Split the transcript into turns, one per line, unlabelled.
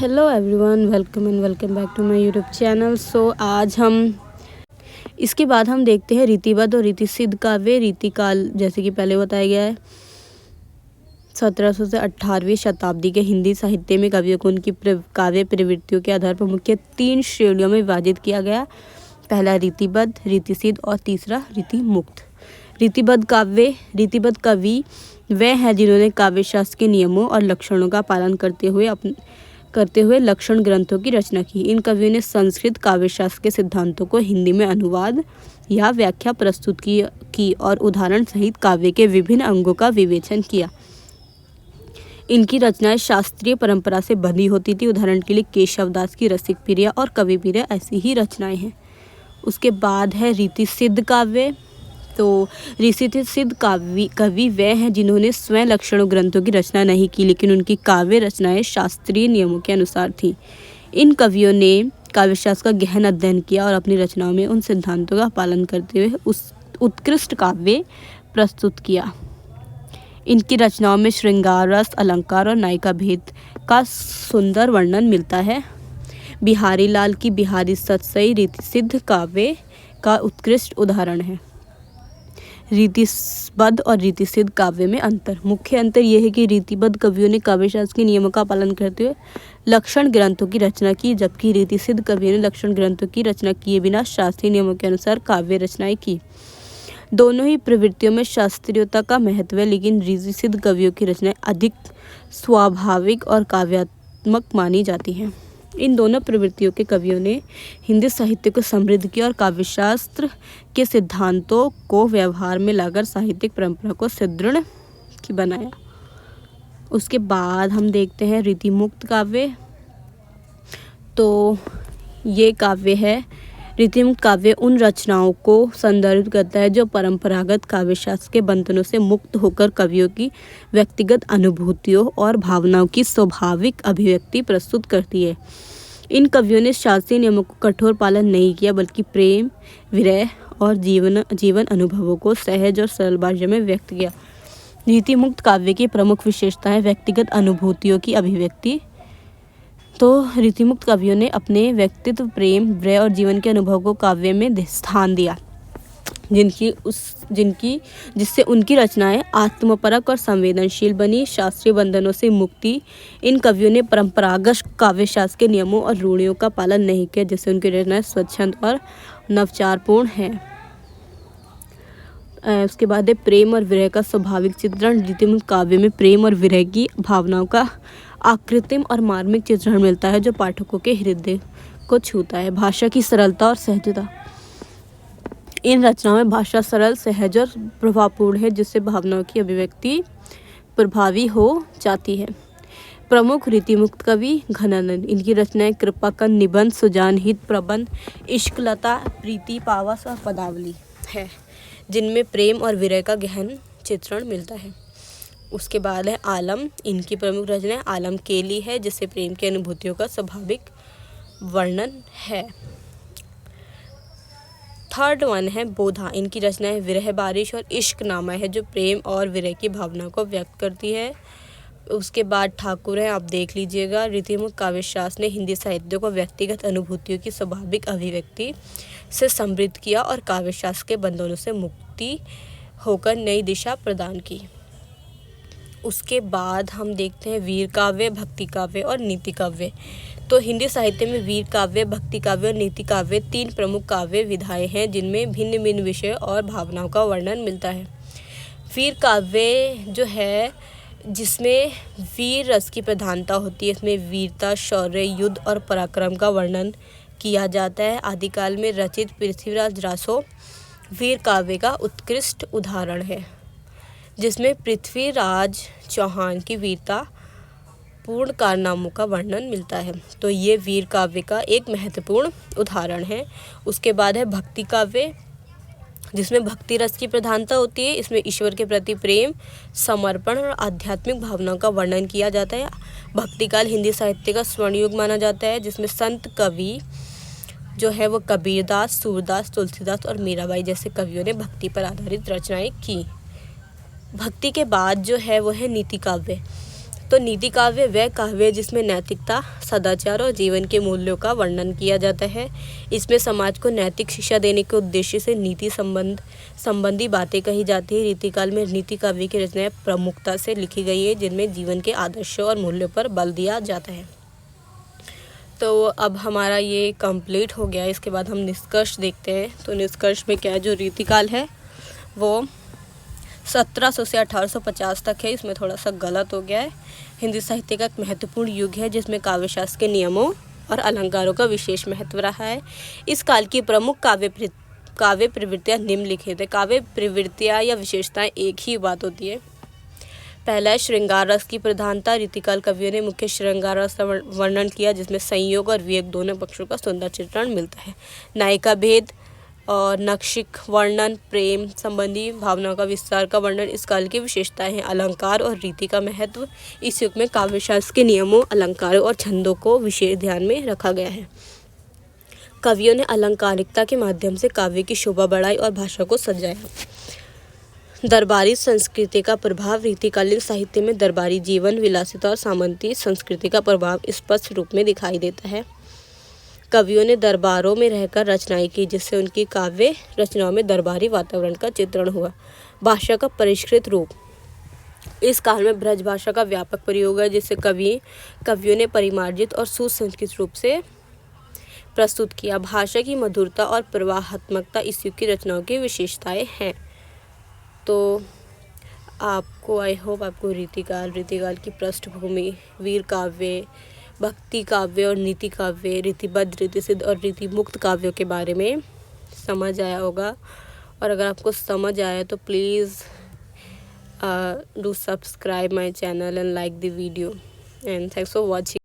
Hello everyone, welcome back to my YouTube channel. So आज हम इसके बाद हम देखते हैं रीतिबद्ध और रीतिसिद्ध काव्य रीतिकाल। जैसे कि पहले बताया गया है 1700 से 18वीं शताब्दी के हिंदी साहित्य में कवियों को उनकी काव्य प्रवृत्तियों के आधार पर मुख्य 3 श्रेणियों में विभाजित किया गया। पहला रीतिबद्ध, रीतिसिद्ध और तीसरा रीतिमुक्त। रीतिबद्ध कवि वे हैं जिन्होंने काव्य शास्त्र के नियमों और लक्षणों का पालन करते हुए लक्षण ग्रंथों की रचना की। इन कवियों ने संस्कृत काव्य शास्त्र के सिद्धांतों को हिंदी में अनुवाद या व्याख्या प्रस्तुत की और उदाहरण सहित काव्य के विभिन्न अंगों का विवेचन किया। इनकी रचनाएं शास्त्रीय परंपरा से बंधी होती थी। उदाहरण के लिए केशवदास की रसिक प्रिया और कवि प्रिया ऐसी ही रचनाएं हैं। उसके बाद है रीतिसिद्ध काव्य। तो रीतिसिद्ध कवि वे हैं जिन्होंने स्वयं लक्षणों ग्रंथों की रचना नहीं की, लेकिन उनकी काव्य रचनाएं शास्त्रीय नियमों के अनुसार थीं। इन कवियों ने काव्यशास्त्र का गहन अध्ययन किया और अपनी रचनाओं में उन सिद्धांतों का पालन करते हुए उत्कृष्ट काव्य प्रस्तुत किया। इनकी रचनाओं में श्रृंगार रस, अलंकार और नायिका भेद का सुंदर वर्णन मिलता है। बिहारी लाल की बिहारी सतसई रीतिसिद्ध काव्य का उत्कृष्ट उदाहरण है। रीतिबद्ध और रीतिसिद्ध काव्य में अंतर। मुख्य अंतर यह है कि रीतिबद्ध कवियों ने काव्यशास्त्र के नियमों का पालन करते हुए लक्षण ग्रंथों की रचना की, जबकि रीतिसिद्ध कवियों ने लक्षण ग्रंथों की रचना किए बिना शास्त्रीय नियमों के अनुसार काव्य रचनाएं की। दोनों ही प्रवृत्तियों में शास्त्रीयता का महत्व है, लेकिन रीतिसिद्ध कवियों की रचनाएं अधिक स्वाभाविक और काव्यात्मक मानी जाती हैं। इन दोनों प्रवृत्तियों के कवियों ने हिंदी साहित्य को समृद्ध किया और काव्यशास्त्र के सिद्धांतों को व्यवहार में लाकर साहित्यिक परंपरा को सुदृढ़ बनाया। उसके बाद हम देखते हैं रीतिमुक्त काव्य। तो ये काव्य है, रीतिमुक्त काव्य उन रचनाओं को संदर्भित करता है जो परंपरागत काव्यशास्त्र के बंधनों से मुक्त होकर कवियों की व्यक्तिगत अनुभूतियों और भावनाओं की स्वाभाविक अभिव्यक्ति प्रस्तुत करती है। इन कवियों ने शास्त्रीय नियमों को कठोर पालन नहीं किया, बल्कि प्रेम, विरह और जीवन अनुभवों को सहज और सरल भाषा में व्यक्त किया। रीतिमुक्त काव्य की प्रमुख विशेषता है व्यक्तिगत अनुभूतियों की अभिव्यक्ति। तो रीतिमुक्त कवियों ने अपने व्यक्तित्व, प्रेम, विरह और जीवन के अनुभव को काव्य में स्थान दिया, जिससे उनकी रचनाएं आत्मपरक और संवेदनशील बनी। शास्त्रीय बंधनों से मुक्ति। इन कवियों ने परंपरागत काव्यशास्त्र के नियमों और रूढ़ियों का पालन नहीं किया, जिससे उनकी रचनाएं स्वच्छंद और नवचारपूर्ण हैं। उसके बाद है प्रेम और विरह का स्वाभाविक चित्रण। रीतिमुक्त काव्य में प्रेम और विरह की भावनाओं का आकृतिम और मार्मिक चित्रण मिलता है, जो पाठकों के हृदय को छूता है। भाषा की सरलता और सहजता। इन रचनाओं में भाषा सरल, सहज और प्रभावपूर्ण है, जिससे भावनाओं की अभिव्यक्ति प्रभावी हो जाती है। प्रमुख रीतिमुक्त कवि घनानंद। इनकी रचनाएं कृपाकंद, निबंध, सुजानहित, प्रबंध, इश्कलता, प्रीति, पावस और पदावली है, जिनमें प्रेम और विरह का गहन चित्रण मिलता है। उसके बाद है आलम। इनकी प्रमुख रचना आलम केली है, जिससे प्रेम की अनुभूतियों का स्वाभाविक वर्णन है। थर्ड वन है बोधा। इनकी रचनाएं विरह बारिश और इश्क नामा है, जो प्रेम और विरह की भावना को व्यक्त करती है। उसके बाद ठाकुर है, आप देख लीजिएगा। रीतिमुक्त काव्यशास्त्र ने हिंदी साहित्य को व्यक्तिगत अनुभूतियों की स्वाभाविक अभिव्यक्ति से समृद्ध किया और काव्यशास्त्र के बंधनों से मुक्ति होकर नई दिशा प्रदान की। उसके बाद हम देखते हैं वीर काव्य, भक्ति काव्य और नीति काव्य। तो हिंदी साहित्य में वीर काव्य, भक्ति काव्य और नीति काव्य 3 प्रमुख काव्य विधाएं हैं, जिनमें भिन्न भिन्न विषय और भावनाओं का वर्णन मिलता है। वीर काव्य जो है, जिसमें वीर रस की प्रधानता होती है। इसमें वीरता, शौर्य, युद्ध और पराक्रम का वर्णन किया जाता है। आदिकाल में रचित पृथ्वीराज रासो वीर काव्य का उत्कृष्ट उदाहरण है, जिसमें पृथ्वीराज चौहान की वीरता पूर्ण कारनामों का वर्णन मिलता है। तो ये वीर काव्य का एक महत्वपूर्ण उदाहरण है। उसके बाद है भक्ति काव्य, जिसमें भक्ति रस की प्रधानता होती है। इसमें ईश्वर के प्रति प्रेम, समर्पण और आध्यात्मिक भावनाओं का वर्णन किया जाता है। भक्ति काल हिंदी साहित्य का स्वर्ण युग माना जाता है, जिसमें संत कवि जो है वो कबीरदास, सूरदास, तुलसीदास और मीराबाई जैसे कवियों ने भक्ति पर आधारित रचनाएं की। भक्ति के बाद जो है वो है नीति काव्य। तो नीति काव्य वह काव्य है जिसमें नैतिकता, सदाचार और जीवन के मूल्यों का वर्णन किया जाता है। इसमें समाज को नैतिक शिक्षा देने के उद्देश्य से नीति संबंधी बातें कही जाती है। रीतिकाल में नीति काव्य की रचनाएं प्रमुखता से लिखी गई है, जिनमें जीवन के आदर्शों और मूल्यों पर बल दिया जाता है। तो अब हमारा ये कंप्लीट हो गया। इसके बाद हम निष्कर्ष देखते हैं। तो निष्कर्ष में क्या है, जो रीतिकाल है वो 1700 से 1850 तक है। इसमें थोड़ा सा गलत हो गया है। हिंदी साहित्य का एक महत्वपूर्ण युग है जिसमें काव्यशास्त्र के नियमों और अलंकारों का विशेष महत्व रहा है। इस काल की प्रमुख काव्य प्रवृत्तियाँ निम्नलिखित है। काव्य प्रवृत्तियाँ या विशेषताएं एक ही बात होती है। पहला है श्रृंगार रस की प्रधानता। रीतिकाल कवियों ने मुख्य श्रृंगार रस का वर्णन किया, जिसमें संयोग और वियोग दोनों पक्षों का सुंदर चित्रण मिलता है। नायिका भेद और नक्षिक वर्णन, प्रेम संबंधी भावनाओं का विस्तार का वर्णन इस काल की विशेषताएं हैं। अलंकार और रीति का महत्व। इस युग में काव्यशास्त्र के नियमों, अलंकारों और छंदों को विशेष ध्यान में रखा गया है। कवियों ने अलंकारिकता के माध्यम से काव्य की शोभा बढ़ाई और भाषा को सजाया। दरबारी संस्कृति का प्रभाव। रीतिकालीन साहित्य में दरबारी जीवन, विलासिता और सामंती संस्कृति का प्रभाव स्पष्ट रूप में दिखाई देता है। कवियों ने दरबारों में रहकर रचनाएं की, जिससे उनकी काव्य रचनाओं में दरबारी वातावरण का चित्रण हुआ। भाषा का परिष्कृत रूप। इस काल में ब्रज भाषा का व्यापक प्रयोग है, जिससे कवियों ने परिमार्जित और सुसंस्कृत रूप से प्रस्तुत किया। भाषा की मधुरता और प्रवाहात्मकता इस युग की रचनाओं की विशेषताएं हैं। तो आपको आई होप आपको रीतिकाल की पृष्ठभूमि, वीर काव्य, भक्ति काव्य और नीति काव्य, रीतिबद्ध, रीतिसिद्ध और रीतिमुक्त काव्यों के बारे में समझ आया होगा। और अगर आपको समझ आया तो please do subscribe my channel and like the video and thanks for watching.